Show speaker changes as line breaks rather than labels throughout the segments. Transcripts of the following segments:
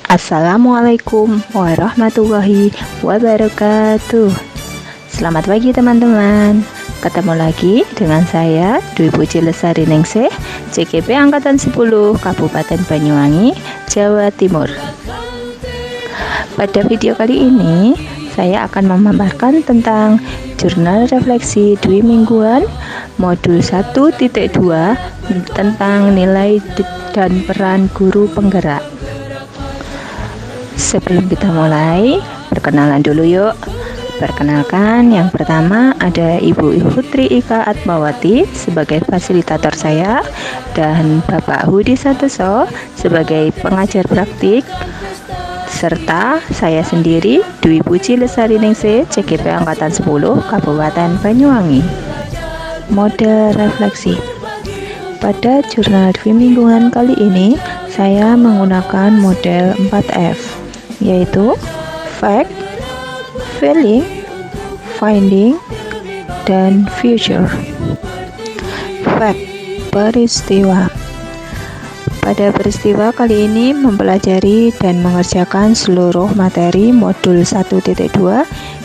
Assalamualaikum warahmatullahi wabarakatuh. Selamat pagi teman-teman. Ketemu lagi dengan saya Dwi Puji Lestari Ningsih, CGP Angkatan 10 Kabupaten Banyuwangi, Jawa Timur. Pada video kali ini saya akan memaparkan tentang jurnal refleksi Dwi mingguan modul 1.2 tentang nilai dan peran guru penggerak. Sebelum kita mulai, perkenalan dulu yuk. Perkenalkan, yang pertama ada Ibu Putri Ika Atmawati sebagai fasilitator saya, dan Bapak Hudi Santoso sebagai pengajar praktik, serta saya sendiri Dwi Puji Lestari Ningsih, CGP Angkatan 10 Kabupaten Banyuwangi. Model refleksi. Pada jurnal Dwi mingguan kali ini saya menggunakan model 4F, yaitu fact, feeling, finding, dan future. Fact, peristiwa. Pada peristiwa kali ini mempelajari dan mengerjakan seluruh materi modul 1.2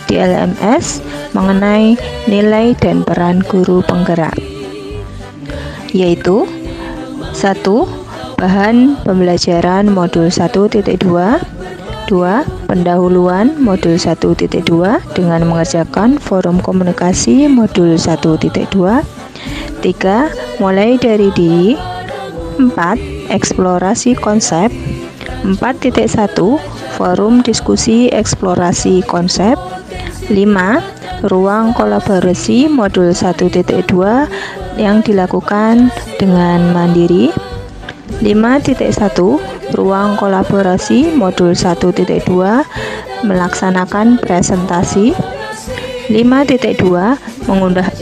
di LMS mengenai nilai dan peran guru penggerak, yaitu 1. Bahan pembelajaran modul 1.2, 2. Pendahuluan modul 1.2 dengan mengerjakan forum komunikasi modul 1.2, 3. Mulai dari diri, 4. Eksplorasi konsep, 4.1 forum diskusi eksplorasi konsep, 5. Ruang kolaborasi modul 1.2 yang dilakukan dengan mandiri, 5.1 Ruang kolaborasi modul 1.2 melaksanakan presentasi, 5.2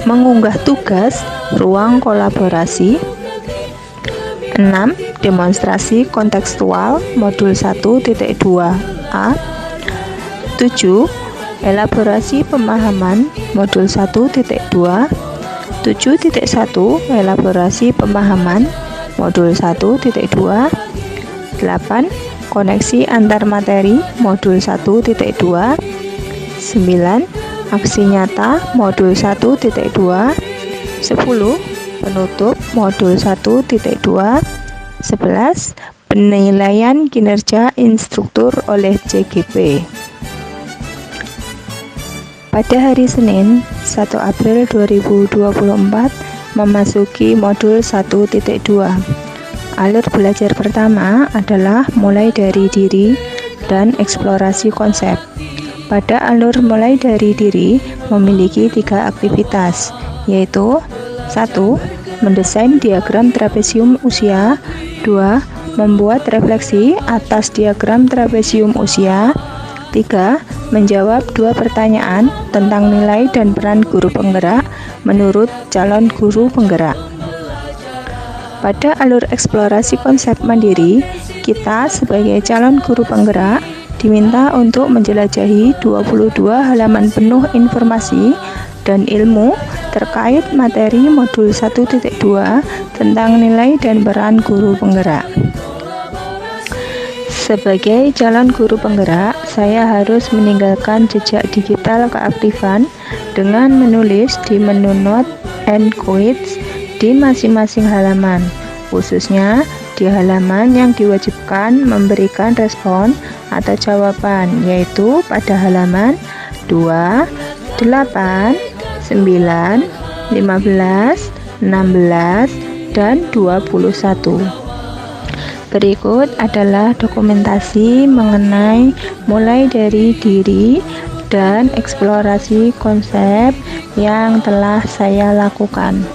mengunggah tugas ruang kolaborasi, 6. Demonstrasi kontekstual modul 1.2a, 7. Elaborasi pemahaman modul 1.2, 7.1 Elaborasi pemahaman modul 1.2, 8. Koneksi antar materi modul 1.2, 9. Aksi nyata modul 1.2, 10. Penutup modul 1.2, 11. Penilaian kinerja instruktur oleh CGP. Pada hari Senin 1 April 2024 memasuki modul 1.2. Alur belajar pertama adalah mulai dari diri dan eksplorasi konsep. Pada alur mulai dari diri memiliki 3 aktivitas, yaitu 1. Mendesain diagram trapesium usia, 2. Membuat refleksi atas diagram trapesium usia, 3. Menjawab 2 pertanyaan tentang nilai dan peran guru penggerak menurut calon guru penggerak. Pada alur eksplorasi konsep mandiri, kita sebagai calon guru penggerak diminta untuk menjelajahi 22 halaman penuh informasi dan ilmu terkait materi modul 1.2 tentang nilai dan peran guru penggerak. Sebagai calon guru penggerak, saya harus meninggalkan jejak digital keaktifan dengan menulis di menu Note and Quotes di masing-masing halaman, khususnya di halaman yang diwajibkan memberikan respon atau jawaban, yaitu pada halaman 2, 8, 9, 15, 16, dan 21. Berikut adalah dokumentasi mengenai mulai dari diri dan eksplorasi konsep yang telah saya lakukan.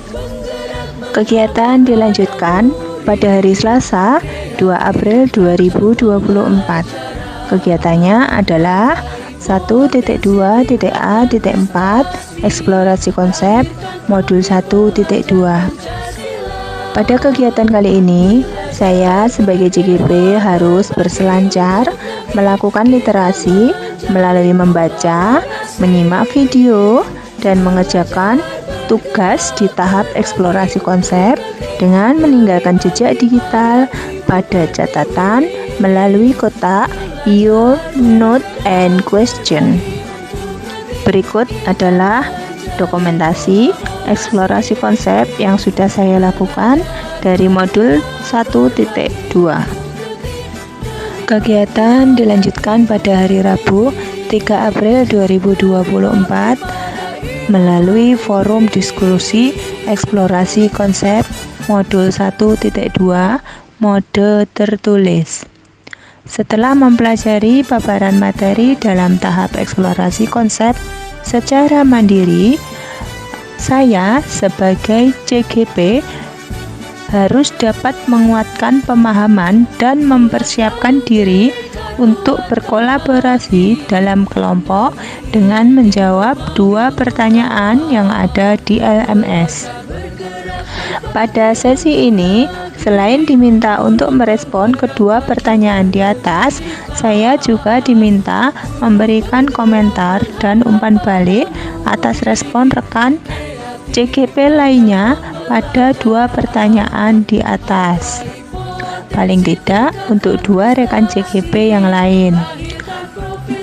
Kegiatan dilanjutkan pada hari Selasa 2 April 2024. Kegiatannya adalah 1.2.a.4 Eksplorasi konsep modul 1.2. Pada kegiatan kali ini, saya sebagai CGP harus berselancar melakukan literasi melalui membaca, menyimak video, dan mengerjakan tugas di tahap eksplorasi konsep dengan meninggalkan jejak digital pada catatan melalui kotak Your Note and Question. Berikut adalah dokumentasi eksplorasi konsep yang sudah saya lakukan dari modul 1.2. Kegiatan dilanjutkan pada hari Rabu 3 April 2024 melalui forum diskusi eksplorasi konsep modul 1.2 mode tertulis. Setelah mempelajari paparan materi dalam tahap eksplorasi konsep secara mandiri, saya sebagai CGP harus dapat menguatkan pemahaman dan mempersiapkan diri untuk berkolaborasi dalam kelompok dengan menjawab 2 pertanyaan yang ada di LMS. Pada sesi ini, selain diminta untuk merespon kedua pertanyaan di atas, saya juga diminta memberikan komentar dan umpan balik atas respon rekan CGP lainnya pada 2 pertanyaan di atas. Paling tidak untuk 2 rekan CGP yang lain.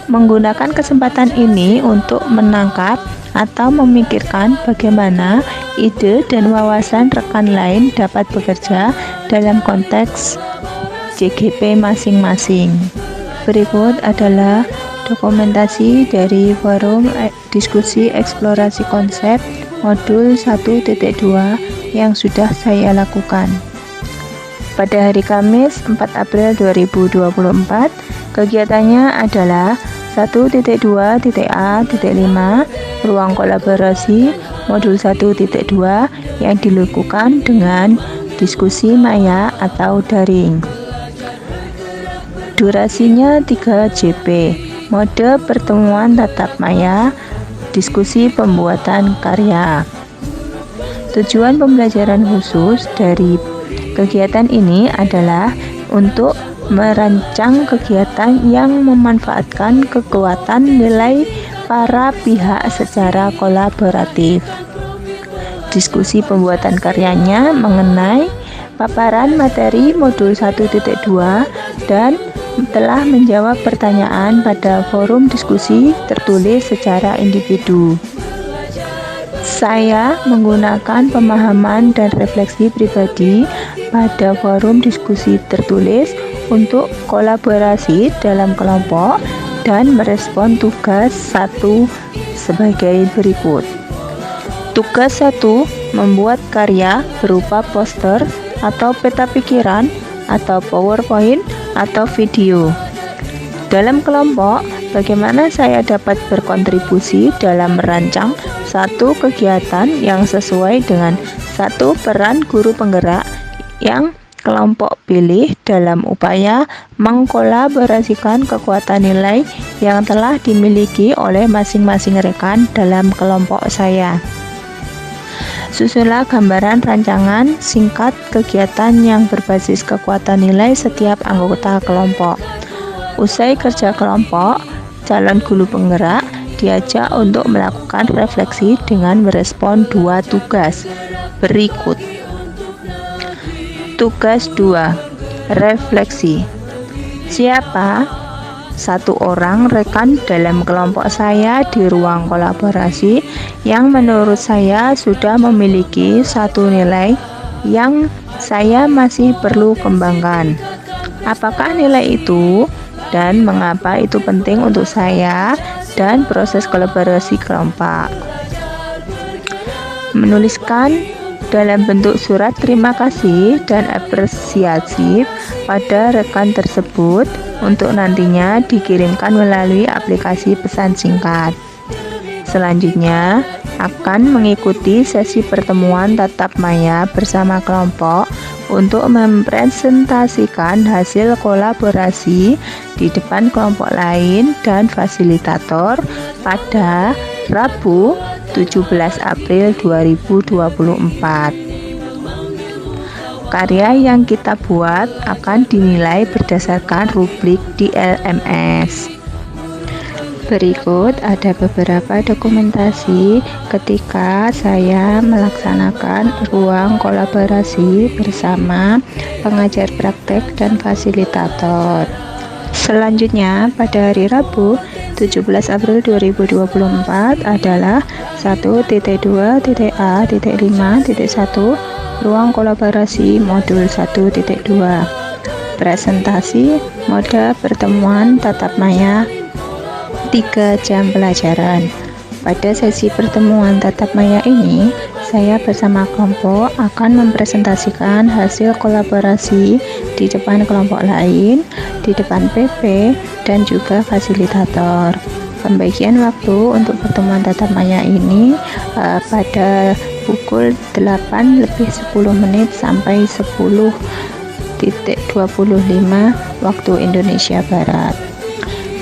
Menggunakan kesempatan ini untuk menangkap atau memikirkan bagaimana ide dan wawasan rekan lain dapat bekerja dalam konteks CGP masing-masing. Berikut adalah dokumentasi dari forum diskusi eksplorasi konsep modul 1.2 yang sudah saya lakukan. Pada hari Kamis 4 April 2024, kegiatannya adalah 1.2.A.5 ruang kolaborasi modul 1.2 yang dilakukan dengan diskusi maya atau daring. Durasinya 3 JP, mode pertemuan tatap maya, diskusi pembuatan karya. Tujuan pembelajaran khusus dari kegiatan ini adalah untuk merancang kegiatan yang memanfaatkan kekuatan nilai para pihak secara kolaboratif. Diskusi pembuatan karyanya mengenai paparan materi modul 1.2 dan telah menjawab pertanyaan pada forum diskusi tertulis secara individu. Saya menggunakan pemahaman dan refleksi pribadi pada forum diskusi tertulis untuk kolaborasi dalam kelompok dan merespon tugas 1 sebagai berikut. Tugas 1, membuat karya berupa poster atau peta pikiran atau PowerPoint atau video. Dalam kelompok, bagaimana saya dapat berkontribusi dalam merancang satu kegiatan yang sesuai dengan satu peran guru penggerak yang kelompok pilih dalam upaya mengkolaborasikan kekuatan nilai yang telah dimiliki oleh masing-masing rekan dalam kelompok saya. Susunlah gambaran rancangan singkat kegiatan yang berbasis kekuatan nilai setiap anggota kelompok. Usai kerja kelompok, calon guru penggerak diajak untuk melakukan refleksi dengan merespon 2 tugas berikut. Tugas 2, refleksi. Siapa 1 orang rekan dalam kelompok saya di ruang kolaborasi yang menurut saya sudah memiliki 1 nilai yang saya masih perlu kembangkan. Apakah nilai itu dan mengapa itu penting untuk saya dan proses kolaborasi kelompok? Menuliskan dalam bentuk surat terima kasih dan apresiasi pada rekan tersebut untuk nantinya dikirimkan melalui aplikasi pesan singkat. Selanjutnya akan mengikuti sesi pertemuan tatap maya bersama kelompok untuk mempresentasikan hasil kolaborasi di depan kelompok lain dan fasilitator pada Rabu 17 April 2024. Karya yang kita buat akan dinilai berdasarkan rubrik di LMS. Berikut ada beberapa dokumentasi ketika saya melaksanakan ruang kolaborasi bersama pengajar praktek dan fasilitator. Selanjutnya, pada hari Rabu 17 April 2024 adalah 1.2.A.5.1 ruang kolaborasi modul 1.2 presentasi moda pertemuan tatap maya 3 jam pelajaran. Pada sesi pertemuan tatap maya ini, saya bersama kelompok akan mempresentasikan hasil kolaborasi di depan kelompok lain, di depan PP, dan juga fasilitator. Pembagian waktu untuk pertemuan tatap maya ini pada pukul 8:10 sampai 10:25 waktu Indonesia Barat.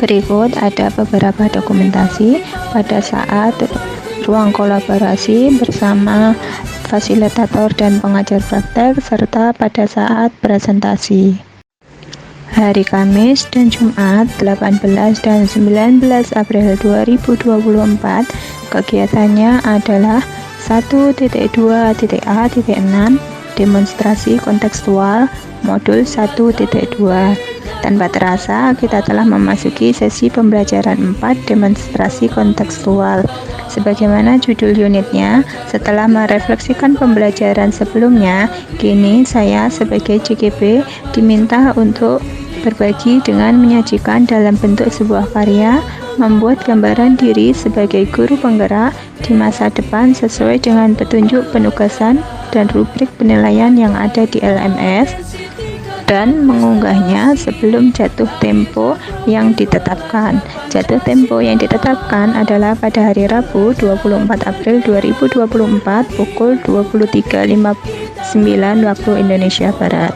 Berikut ada beberapa dokumentasi pada saat ruang kolaborasi bersama fasilitator dan pengajar praktek serta pada saat presentasi. Hari Kamis dan Jumat 18 dan 19 April 2024 kegiatannya adalah 1.2.A.6 demonstrasi kontekstual modul 1.2. Tanpa terasa, kita telah memasuki sesi pembelajaran 4 demonstrasi kontekstual. Sebagaimana judul unitnya, setelah merefleksikan pembelajaran sebelumnya, kini saya sebagai JGP diminta untuk berbagi dengan menyajikan dalam bentuk sebuah karya, membuat gambaran diri sebagai guru penggerak di masa depan sesuai dengan petunjuk penugasan dan rubrik penilaian yang ada di LMS, dan mengunggahnya sebelum jatuh tempo yang ditetapkan. Jatuh tempo yang ditetapkan adalah pada hari Rabu 24 April 2024 pukul 23.59 waktu Indonesia Barat.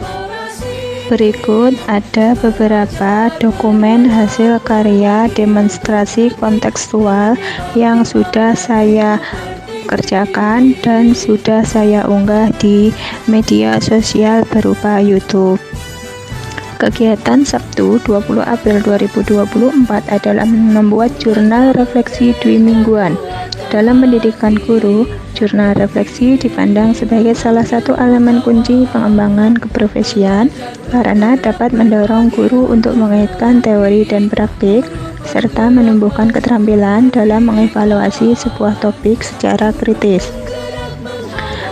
Berikut ada beberapa dokumen hasil karya demonstrasi kontekstual yang sudah saya kerjakan dan sudah saya unggah di media sosial berupa YouTube. Kegiatan Sabtu 20 April 2024 adalah membuat jurnal refleksi dwi mingguan. Dalam pendidikan guru, jurnal refleksi dipandang sebagai salah satu elemen kunci pengembangan keprofesian karena dapat mendorong guru untuk mengaitkan teori dan praktik serta menumbuhkan keterampilan dalam mengevaluasi sebuah topik secara kritis.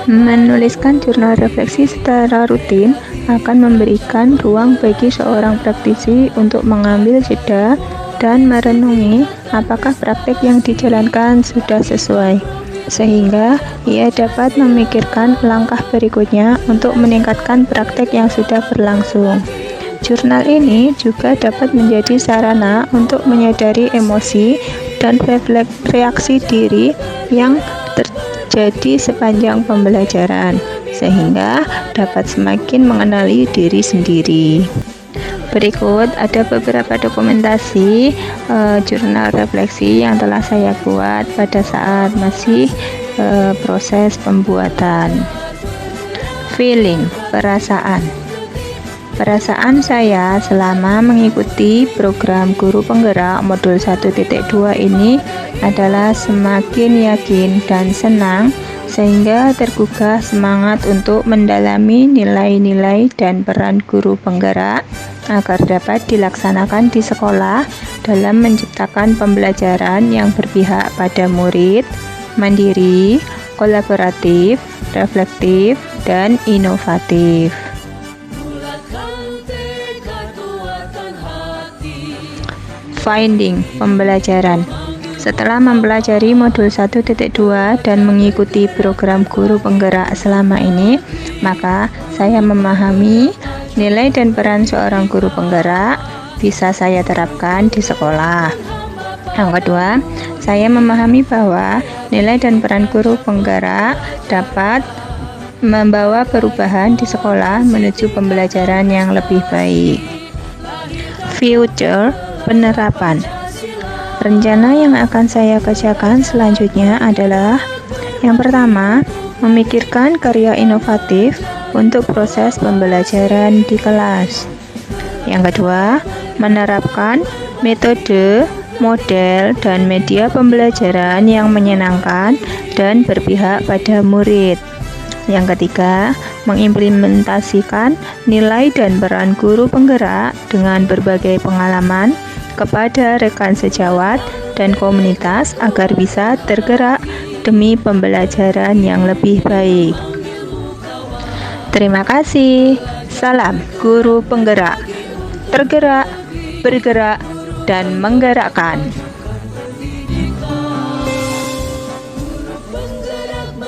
Menuliskan jurnal refleksi secara rutin akan memberikan ruang bagi seorang praktisi untuk mengambil jeda dan merenungi apakah praktik yang dijalankan sudah sesuai, sehingga ia dapat memikirkan langkah berikutnya untuk meningkatkan praktik yang sudah berlangsung. Jurnal ini juga dapat menjadi sarana untuk menyadari emosi dan reaksi diri yang terjadi sepanjang pembelajaran, sehingga dapat semakin mengenali diri sendiri. Berikut ada beberapa dokumentasi jurnal refleksi yang telah saya buat pada saat masih proses pembuatan. Feeling, perasaan. Perasaan saya selama mengikuti program Guru Penggerak modul 1.2 ini adalah semakin yakin dan senang, sehingga tergugah semangat untuk mendalami nilai-nilai dan peran guru penggerak agar dapat dilaksanakan di sekolah dalam menciptakan pembelajaran yang berpihak pada murid, mandiri, kolaboratif, reflektif, dan inovatif. Finding, pembelajaran. Setelah mempelajari modul 1.2 dan mengikuti program Guru Penggerak selama ini, maka saya memahami nilai dan peran seorang guru penggerak bisa saya terapkan di sekolah. Yang kedua, saya memahami bahwa nilai dan peran guru penggerak dapat membawa perubahan di sekolah menuju pembelajaran yang lebih baik. Future, penerapan. Rencana yang akan saya kerjakan selanjutnya adalah yang pertama, memikirkan karya inovatif untuk proses pembelajaran di kelas. Yang kedua, menerapkan metode model dan media pembelajaran yang menyenangkan dan berpihak pada murid. Yang ketiga, mengimplementasikan nilai dan peran guru penggerak dengan berbagai pengalaman kepada rekan sejawat dan komunitas agar bisa tergerak demi pembelajaran yang lebih baik. Terima kasih. Salam guru penggerak. Tergerak, bergerak, dan menggerakkan.